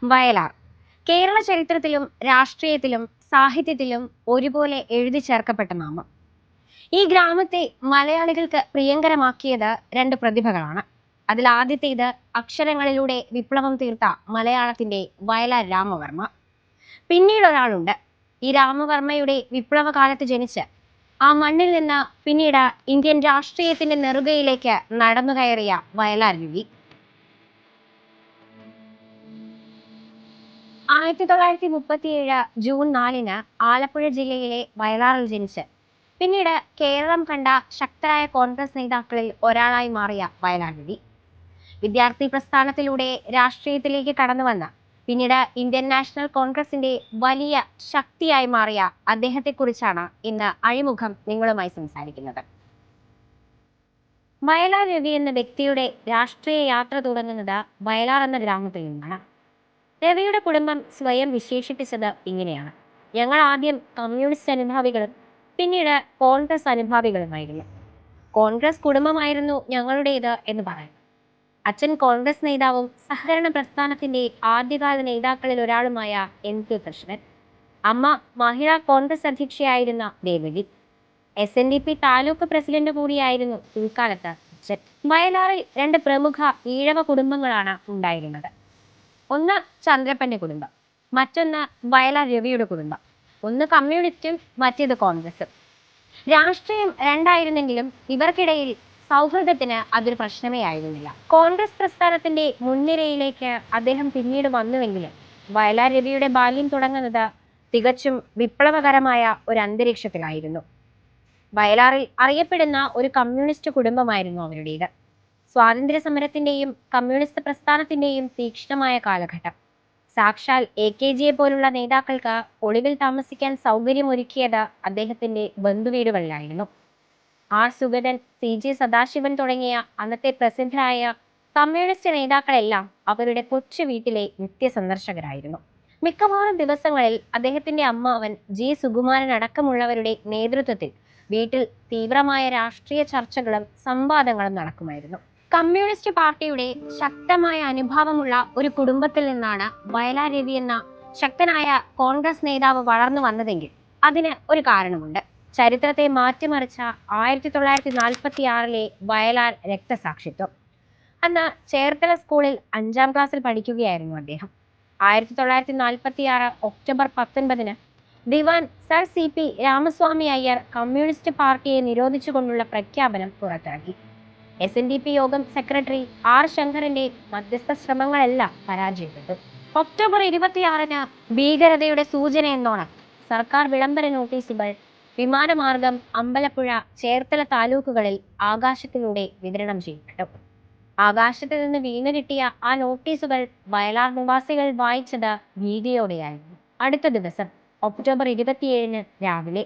വയലാർ കേരള ചരിത്രത്തിലും രാഷ്ട്രീയത്തിലും സാഹിത്യത്തിലും ഒരുപോലെ എഴുതി ചേർക്കപ്പെട്ട നാമം. ഈ ഗ്രാമത്തെ മലയാളികൾക്ക് പ്രിയങ്കരമാക്കിയത് രണ്ട് പ്രതിഭകളാണ്. അതിൽ ആദ്യത്തേത് അക്ഷരങ്ങളിലൂടെ വിപ്ലവം തീർത്ത മലയാളത്തിന്റെ വയലാർ രാമവർമ്മ. പിന്നീട് ഒരാളുണ്ട്, ഈ രാമവർമ്മയുടെ വിപ്ലവകാലത്ത് ജനിച്ച് ആ മണ്ണിൽ നിന്ന് പിന്നീട് ഇന്ത്യൻ രാഷ്ട്രീയത്തിന്റെ നെറുകയിലേക്ക് നടന്നു കയറിയ വയലാർ രവി. 1937 ജൂൺ 4 ആലപ്പുഴ ജില്ലയിലെ വയലാറിൽ ജനിച്ച് പിന്നീട് കേരളം കണ്ട ശക്തരായ കോൺഗ്രസ് നേതാക്കളിൽ ഒരാളായി മാറിയ വയലാർ രവി വിദ്യാർത്ഥി പ്രസ്ഥാനത്തിലൂടെ രാഷ്ട്രീയത്തിലേക്ക് കടന്നു വന്ന പിന്നീട് ഇന്ത്യൻ നാഷണൽ കോൺഗ്രസിന്റെ വലിയ ശക്തിയായി മാറിയ അദ്ദേഹത്തെക്കുറിച്ചാണ് ഇന്ന് അഴിമുഖം നിങ്ങളുമായി സംസാരിക്കുന്നത്. വയലാർ രവി എന്ന വ്യക്തിയുടെ രാഷ്ട്രീയ യാത്ര തുടങ്ങുന്നത് വയലാർ എന്ന ഗ്രാമത്തിൽ നിന്നാണ്. രവിയുടെ കുടുംബം സ്വയം വിശേഷിപ്പിച്ചത് ഇങ്ങനെയാണ്: ഞങ്ങൾ ആദ്യം കമ്മ്യൂണിസ്റ്റ് അനുഭാവികളും പിന്നീട് കോൺഗ്രസ് അനുഭാവികളുമായിരുന്നു. കോൺഗ്രസ് കുടുംബമായിരുന്നു ഞങ്ങളുടേത് എന്ന് പറയുന്നു. അച്ഛൻ കോൺഗ്രസ് നേതാവും സഹകരണ പ്രസ്ഥാനത്തിന്റെ ആദ്യകാല നേതാക്കളിൽ ഒരാളുമായ NK കൃഷ്ണൻ. അമ്മ മഹിളാ കോൺഗ്രസ് അധ്യക്ഷയായിരുന്ന ദേവകി. SNDP താലൂക്ക് പ്രസിഡന്റ് കൂടിയായിരുന്നു പിൽക്കാലത്ത് അച്ഛൻ. വയലാറിൽ രണ്ട് പ്രമുഖ ഈഴവ കുടുംബങ്ങളാണ് ഉണ്ടായിരുന്നത്. ഒന്ന് ചന്ദ്രപ്പന്റെ കുടുംബം, മറ്റൊന്ന് വയലാർ രവിയുടെ കുടുംബം. ഒന്ന് കമ്മ്യൂണിസ്റ്റും മറ്റേത് കോൺഗ്രസും. രാഷ്ട്രീയം രണ്ടായിരുന്നെങ്കിലും ഇവർക്കിടയിൽ സൗഹൃദത്തിന് അതൊരു പ്രശ്നമേ ആയിരുന്നില്ല. കോൺഗ്രസ് പ്രസ്ഥാനത്തിന്റെ മുൻനിരയിലേക്ക് അദ്ദേഹം പിന്നീട് വന്നുവെങ്കിലും വയലാർ രവിയുടെ ബാല്യം തുടങ്ങുന്നത് തികച്ചും വിപ്ലവകരമായ ഒരു അന്തരീക്ഷത്തിലായിരുന്നു. വയലാറിൽ അറിയപ്പെടുന്ന ഒരു കമ്മ്യൂണിസ്റ്റ് കുടുംബമായിരുന്നു അവരുടേത്. സ്വാതന്ത്ര്യ സമരത്തിന്റെയും കമ്മ്യൂണിസ്റ്റ് പ്രസ്ഥാനത്തിന്റെയും തീക്ഷ്ണമായ കാലഘട്ടം. സാക്ഷാൽ AKGയെ പോലുള്ള നേതാക്കൾക്ക് ഒളിവിൽ താമസിക്കാൻ സൗകര്യമൊരുക്കിയത് അദ്ദേഹത്തിന്റെ ബന്ധുവീടുകളിലായിരുന്നു. R സുഗതൻ, CG സദാശിവൻ തുടങ്ങിയ അന്നത്തെ പ്രസിദ്ധരായ കമ്മ്യൂണിസ്റ്റ് നേതാക്കളെല്ലാം അവരുടെ കൊച്ചു വീട്ടിലെ നിത്യസന്ദർശകരായിരുന്നു. മിക്കവാറും ദിവസങ്ങളിൽ അദ്ദേഹത്തിന്റെ അമ്മാവൻ G സുകുമാരൻ അടക്കമുള്ളവരുടെ നേതൃത്വത്തിൽ വീട്ടിൽ തീവ്രമായ രാഷ്ട്രീയ ചർച്ചകളും സംവാദങ്ങളും നടക്കുമായിരുന്നു. കമ്മ്യൂണിസ്റ്റ് പാർട്ടിയുടെ ശക്തമായ അനുഭാവമുള്ള ഒരു കുടുംബത്തിൽ നിന്നാണ് വയലാർ രവി എന്ന ശക്തനായ കോൺഗ്രസ് നേതാവ് വളർന്നു വന്നതെങ്കിൽ അതിന് ഒരു കാരണമുണ്ട്. ചരിത്രത്തെ മാറ്റിമറിച്ച 1946 വയലാർ രക്തസാക്ഷിത്വം. അന്ന് ചേർത്തല സ്കൂളിൽ 5ാം ക്ലാസ്സിൽ പഠിക്കുകയായിരുന്നു അദ്ദേഹം. 1946 ഒക്ടോബർ 19 ദിവാൻ Sir CP Ramaswamy Iyer communist പാർട്ടിയെ നിരോധിച്ചുകൊണ്ടുള്ള പ്രഖ്യാപനം പുറത്തിറക്കി. SNDP യോഗം സെക്രട്ടറി R ശങ്കരന്റെ മധ്യസ്ഥ ശ്രമങ്ങളെല്ലാം പരാജയപ്പെട്ടു. ഒക്ടോബർ 26 ഭീകരതയുടെ സൂചന എന്നോണം സർക്കാർ വിളംബര നോട്ടീസുകൾ വിമാനമാർഗം അമ്പലപ്പുഴ, ചേർത്തല താലൂക്കുകളിൽ ആകാശത്തിലൂടെ വിതരണം ചെയ്യപ്പെട്ടു. ആകാശത്ത് നിന്ന് വീണു കിട്ടിയ ആ നോട്ടീസുകൾ വയലാർ നിവാസികൾ വായിച്ചത് ഭീതിയോടെയായിരുന്നു. അടുത്ത ദിവസം ഒക്ടോബർ 27 രാവിലെ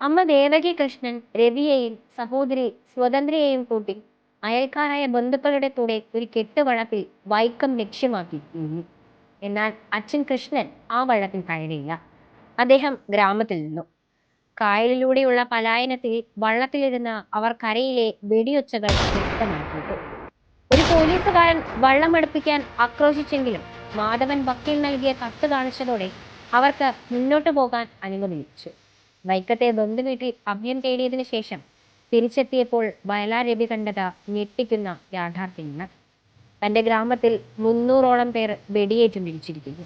അമ്മ ദേവകി കൃഷ്ണൻ രവിയെയും സഹോദരി സ്വതന്ത്രയെയും കൂട്ടി അയൽക്കാരായ ബന്ധുക്കളുടെ കൂടെ ഒരു കെട്ടുവള്ളത്തിൽ വൈക്കം ലക്ഷ്യമാക്കി നീങ്ങി. എന്നാൽ അച്ഛൻ കൃഷ്ണൻ ആ വള്ളത്തിൽ കയറിയില്ല. അദ്ദേഹം ഗ്രാമത്തിൽ നിന്നു. കായലിലൂടെയുള്ള പലായനത്തിൽ വള്ളത്തിലിരുന്ന് അവർ കരയിലെ വെടിയൊച്ചകൾ വ്യക്തമാക്കിയിട്ടു. ഒരു പോലീസുകാരൻ വള്ളം അടുപ്പിക്കാൻ ആക്രോശിച്ചെങ്കിലും മാധവൻ വക്കീൽ നൽകിയ കത്ത് കാണിച്ചതോടെ അവർക്ക് മുന്നോട്ടു പോകാൻ അനുമതി ലഭിച്ചു. വൈക്കത്തെ ബന്ധുവീട്ടിൽ അഭയം തേടിയതിനു ശേഷം തിരിച്ചെത്തിയപ്പോൾ വയലാർ രവി കണ്ടത് ഞെട്ടിക്കുന്ന യാഥാർത്ഥ്യമാണ്. തന്റെ ഗ്രാമത്തിൽ 300ഓളം പേർ വെടിയേറ്റു മരിച്ചിരിക്കുന്നു.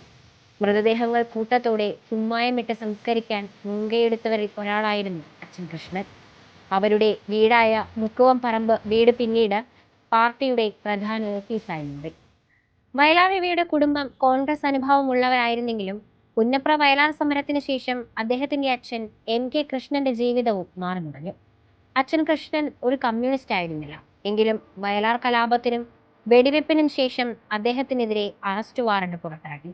മൃതദേഹങ്ങൾ കൂട്ടത്തോടെ കുമ്മായമിട്ട് സംസ്കരിക്കാൻ മുൻകൈയെടുത്തവരിൽ ഒരാളായിരുന്നു അച്ഛൻ കൃഷ്ണൻ. അവരുടെ വീടായ മുക്കുവം പറമ്പ് വീട് പിന്നീട് പാർട്ടിയുടെ പ്രധാന ഓഫീസായി മാറി. വയലാർ രവിയുടെ കുടുംബം കോൺഗ്രസ് അനുഭവമുള്ളവരായിരുന്നെങ്കിലും പുന്നപ്ര വയലാർ സമരത്തിന് ശേഷം അദ്ദേഹത്തിന്റെ അച്ഛൻ NK കൃഷ്ണന്റെ ജീവിതവും മാറി മറിഞ്ഞു. അച്ഛൻ കൃഷ്ണൻ ഒരു കമ്മ്യൂണിസ്റ്റ് ആയിരുന്നില്ല. എങ്കിലും വയലാർ കലാപത്തിനും വെടിവെപ്പിനും ശേഷം അദ്ദേഹത്തിനെതിരെ അറസ്റ്റ് വാറണ്ട് പുറത്തിറക്കി.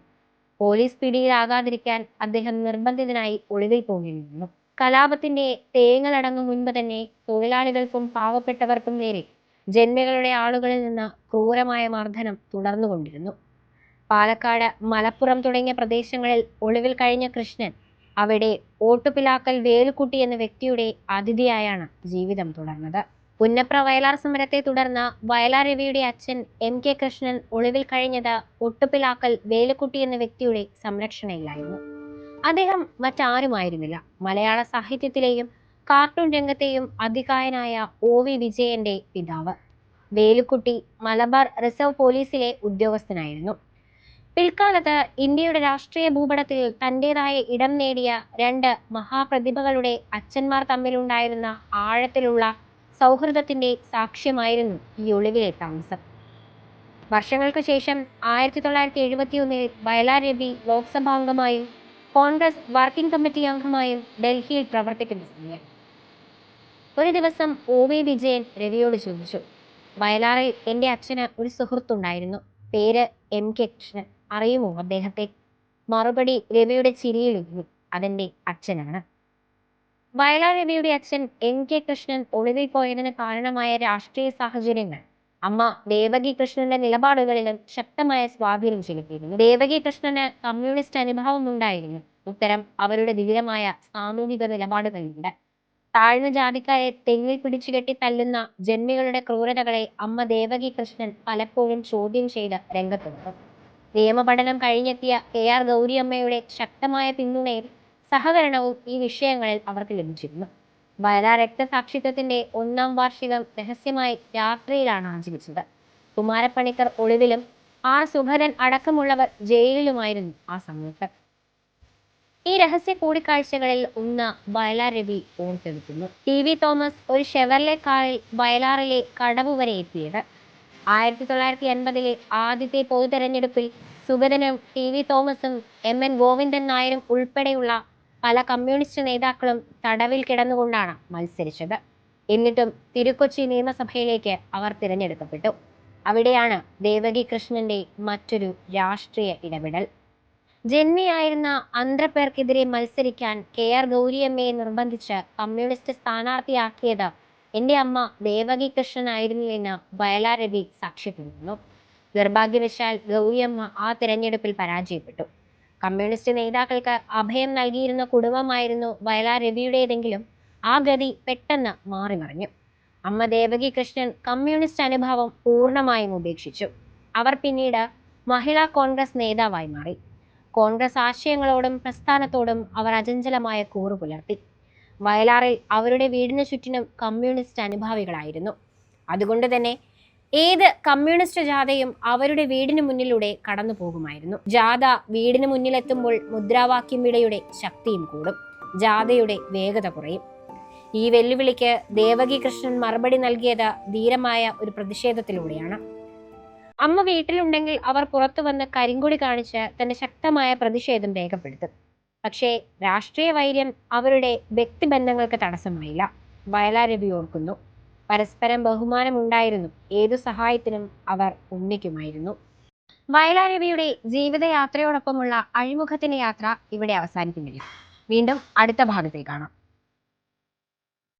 പോലീസ് പിടിയിലാകാതിരിക്കാൻ അദ്ദേഹം നിർബന്ധിതനായി ഒളിവിൽ പോയിരുന്നു. കലാപത്തിന്റെ തേങ്ങലടങ്ങും മുൻപ് തന്നെ തൊഴിലാളികൾക്കും പാവപ്പെട്ടവർക്കും നേരെ ജന്മികളുടെ ആളുകളിൽ നിന്ന് ക്രൂരമായ മർദ്ദനം തുടർന്നുകൊണ്ടിരുന്നു. പാലക്കാട്, മലപ്പുറം തുടങ്ങിയ പ്രദേശങ്ങളിൽ ഒളിവിൽ കഴിഞ്ഞ കൃഷ്ണൻ അവിടെ ഓട്ടുപിലാക്കൽ വേലുക്കുട്ടി എന്ന വ്യക്തിയുടെ അതിഥിയായാണ് ജീവിതം തുടർന്നത്. പുന്നപ്ര വയലാർ സമരത്തെ തുടർന്ന് വയലാർ രവിയുടെ അച്ഛൻ MK കൃഷ്ണൻ ഒളിവിൽ കഴിഞ്ഞത് ഒട്ടുപിലാക്കൽ വേലുക്കുട്ടി എന്ന വ്യക്തിയുടെ സംരക്ഷണയിലായിരുന്നു. അദ്ദേഹം മറ്റാരുമായിരുന്നില്ല. മലയാള സാഹിത്യത്തിലെയും കാർട്ടൂൺ രംഗത്തെയും അതികായനായ OV വിജയന്റെ പിതാവ്. വേലുക്കുട്ടി മലബാർ റിസർവ് പോലീസിലെ ഉദ്യോഗസ്ഥനായിരുന്നു. പിൽക്കാലത്ത് ഇന്ത്യയുടെ രാഷ്ട്രീയ ഭൂപടത്തിൽ തന്റേതായ ഇടം നേടിയ രണ്ട് മഹാപ്രതിഭകളുടെ അച്ഛന്മാർ തമ്മിലുണ്ടായിരുന്ന ആഴത്തിലുള്ള സൗഹൃദത്തിന്റെ സാക്ഷ്യമായിരുന്നു ഈ ഒളിവിലെ താമസം. വർഷങ്ങൾക്ക് ശേഷം 1971 വയലാർ രവി ലോക്സഭാംഗമായും കോൺഗ്രസ് വർക്കിംഗ് കമ്മിറ്റി അംഗമായും ഡൽഹിയിൽ പ്രവർത്തിക്കുന്ന സമയം ഒരു ദിവസം OV വിജയൻ രവിയോട് ചോദിച്ചു, "വയലാറിൽ എൻ്റെ അച്ഛന് ഒരു സുഹൃത്തുണ്ടായിരുന്നു. പേര് MK കൃഷ്ണൻ. അറിയുമോ അദ്ദേഹത്തെ?" മറുപടി രവിയുടെ ചിരിയിലൊതുങ്ങി. "അതെന്റെ അച്ഛനാണ്." വയലാർ രവിയുടെ അച്ഛൻ MK കൃഷ്ണൻ ഒളിവിൽ പോയതിന് കാരണമായ രാഷ്ട്രീയ സാഹചര്യങ്ങൾ അമ്മ ദേവകി കൃഷ്ണന്റെ നിലപാടുകളിലും ശക്തമായ സ്വാധീനം ചെലുത്തിയിരുന്നു. ദേവകി കൃഷ്ണന് കമ്മ്യൂണിസ്റ്റ് അനുഭവം ഉണ്ടായിരുന്നു. ഉത്തരം അവരുടെ ധീരമായ സാമൂഹിക നിലപാടുകളുണ്ട്. താഴ്ന്ന ജാതിക്കാരെ തെങ്ങിൽ പിടിച്ചുകെട്ടി തല്ലുന്ന ജന്മികളുടെ ക്രൂരതകളെ അമ്മ ദേവകി കൃഷ്ണൻ പലപ്പോഴും ചോദ്യം ചെയ്ത് രംഗത്ത് വന്നു. നിയമപഠനം കഴിഞ്ഞെത്തിയ KR ഗൗരിയമ്മയുടെ ശക്തമായ പിന്തുണയും സഹകരണവും ഈ വിഷയങ്ങളിൽ അവർക്ക് ലഭിച്ചിരുന്നു. വയലാർ രക്തസാക്ഷിത്വത്തിന്റെ 1-ാം വാർഷികം രഹസ്യമായി രാത്രിയിലാണ് ആചരിച്ചത്. കുമാരപ്പണിക്കർ ഒളിവിലും R സുഭരൻ അടക്കമുള്ളവർ ജയിലിലുമായിരുന്നു ആ സമയത്ത്. ഈ രഹസ്യ കൂടിക്കാഴ്ചകളിൽ ഒന്ന് വയലാർ രവി ഓർത്തെടുക്കുന്നു. TV തോമസ് ഒരു ഷെവർലെ കാറിൽ വയലാറിലെ കടവ് വരെ എത്തിയത്. 1980 ആദ്യത്തെ പൊതുതെരഞ്ഞെടുപ്പിൽ സുഗതനും TV തോമസും MN ഗോവിന്ദൻ നായരും ഉൾപ്പെടെയുള്ള പല കമ്മ്യൂണിസ്റ്റ് നേതാക്കളും തടവിൽ കിടന്നുകൊണ്ടാണ് മത്സരിച്ചത്. എന്നിട്ടും തിരുക്കൊച്ചി നിയമസഭയിലേക്ക് അവർ തിരഞ്ഞെടുക്കപ്പെട്ടു. അവിടെയാണ് ദേവകി കൃഷ്ണന്റെ മറ്റൊരു രാഷ്ട്രീയ ഇടപെടൽ. ജന്മിയായിരുന്ന അന്ത്രപ്പേർക്കെതിരെ മത്സരിക്കാൻ KR ഗൗരിയമ്മയെ നിർബന്ധിച്ച് കമ്മ്യൂണിസ്റ്റ് സ്ഥാനാർത്ഥിയാക്കിയത് എൻ്റെ അമ്മ ദേവകി കൃഷ്ണനായിരുന്നു എന്ന് വയലാർ രവി സാക്ഷ്യപ്പെടുന്നു. നിർഭാഗ്യവശാൽ ഗൗരിയമ്മ ആ തിരഞ്ഞെടുപ്പിൽ പരാജയപ്പെട്ടു. കമ്മ്യൂണിസ്റ്റ് നേതാക്കൾക്ക് അഭയം നൽകിയിരുന്ന കുടുംബമായിരുന്നു വയലാർ രവിയുടേതെങ്കിലും ആ ഗതി പെട്ടെന്ന് മാറിമറിഞ്ഞു. അമ്മ ദേവകി കൃഷ്ണൻ കമ്മ്യൂണിസ്റ്റ് അനുഭവം പൂർണ്ണമായും ഉപേക്ഷിച്ചു. അവർ പിന്നീട് മഹിളാ കോൺഗ്രസ് നേതാവായി മാറി. കോൺഗ്രസ് ആശയങ്ങളോടും പ്രസ്ഥാനത്തോടും അവർ അചഞ്ചലമായ കൂറു പുലർത്തി. വയലാറിൽ അവരുടെ വീടിനു ചുറ്റിനും കമ്മ്യൂണിസ്റ്റ് അനുഭാവികളായിരുന്നു. അതുകൊണ്ട് തന്നെ ഏത് കമ്മ്യൂണിസ്റ്റ് ജാഥയും അവരുടെ വീടിന് മുന്നിലൂടെ കടന്നു പോകുമായിരുന്നു. ജാഥ വീടിന് മുന്നിലെത്തുമ്പോൾ മുദ്രാവാക്യം വിളിയുടെ ശക്തിയും കൂടും, ജാഥയുടെ വേഗത കുറയും. ഈ വെല്ലുവിളിക്ക് ദേവകി കൃഷ്ണൻ മറുപടി നൽകിയത് ധീരമായ ഒരു പ്രതിഷേധത്തിലൂടെയാണ്. അമ്മ വീട്ടിലുണ്ടെങ്കിൽ അവർ പുറത്തു വന്ന് കരിങ്കൊടി കാണിച്ച് തന്റെ ശക്തമായ പ്രതിഷേധം രേഖപ്പെടുത്തും. പക്ഷേ രാഷ്ട്രീയ വൈര്യം അവരുടെ വ്യക്തിബന്ധങ്ങൾക്ക് തടസ്സമായില്ല. വയലാർ രവി ഓർക്കുന്നു, പരസ്പരം ബഹുമാനമുണ്ടായിരുന്നു. ഏതു സഹായത്തിനും അവർ ഒന്നിക്കുമായിരുന്നു. വയലാർ രവിയുടെ ജീവിതയാത്രയോടൊപ്പമുള്ള അഴിമുഖത്തിന്റെ യാത്ര ഇവിടെ അവസാനിക്കുന്നില്ല. വീണ്ടും അടുത്ത ഭാഗത്തേക്ക് കാണാം.